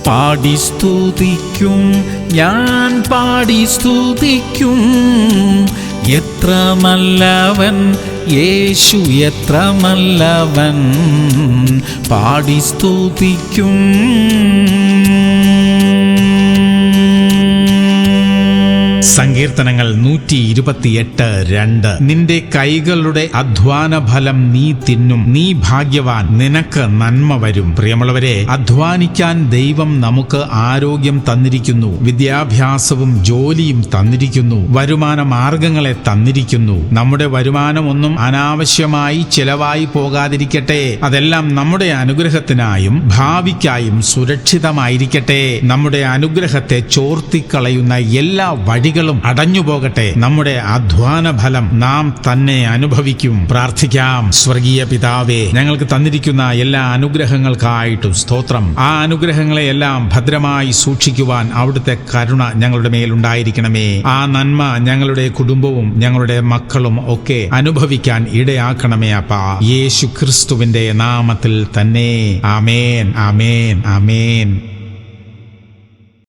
പാടി സ്തുതിക്കും, ഞാൻ പാടി സ്തുതിക്കും. എത്ര നല്ലവൻ യേശു, എത്ര നല്ലവൻ, പാടി സ്തുതിക്കും. സങ്കീർത്തനങ്ങൾ 128:2. നിന്റെ കൈകളുടെ അധ്വാന ഫലം നീ തിന്നും, നീ ഭാഗ്യവാൻ, നിനക്ക് നന്മ വരും. പ്രിയമുള്ളവരെ, അധ്വാനിക്കാൻ ദൈവം നമുക്ക് ആരോഗ്യം തന്നിരിക്കുന്നു, വിദ്യാഭ്യാസവും ജോലിയും തന്നിരിക്കുന്നു, വരുമാന മാർഗങ്ങളെ തന്നിരിക്കുന്നു. നമ്മുടെ വരുമാനമൊന്നും അനാവശ്യമായി ചെലവായി പോകാതിരിക്കട്ടെ. അതെല്ലാം നമ്മുടെ അനുഗ്രഹത്തിനായും ഭാവിക്കായും സുരക്ഷിതമായിരിക്കട്ടെ. നമ്മുടെ അനുഗ്രഹത്തെ ചോർത്തിക്കളയുന്ന എല്ലാ വഴികളും അടഞ്ഞുപോകട്ടെ. നമ്മുടെ അധ്വാന ഫലം നാം തന്നെ അനുഭവിക്കും. പ്രാർത്ഥിക്കാം. സ്വർഗീയ പിതാവേ, ഞങ്ങൾക്ക് തന്നിരിക്കുന്ന എല്ലാ അനുഗ്രഹങ്ങൾക്കായിട്ടും സ്തോത്രം. ആ അനുഗ്രഹങ്ങളെ എല്ലാം ഭദ്രമായി സൂക്ഷിക്കുവാൻ അവിടുത്തെ കരുണ ഞങ്ങളുടെ മേലുണ്ടായിരിക്കണമേ. ആ നന്മ ഞങ്ങളുടെ കുടുംബവും ഞങ്ങളുടെ മക്കളും ഒക്കെ അനുഭവിക്കാൻ ഇടയാക്കണമേ അപ്പാ. യേശു ക്രിസ്തുവിന്റെ നാമത്തിൽ തന്നെ. ആമേൻ, ആമേൻ, ആമേൻ.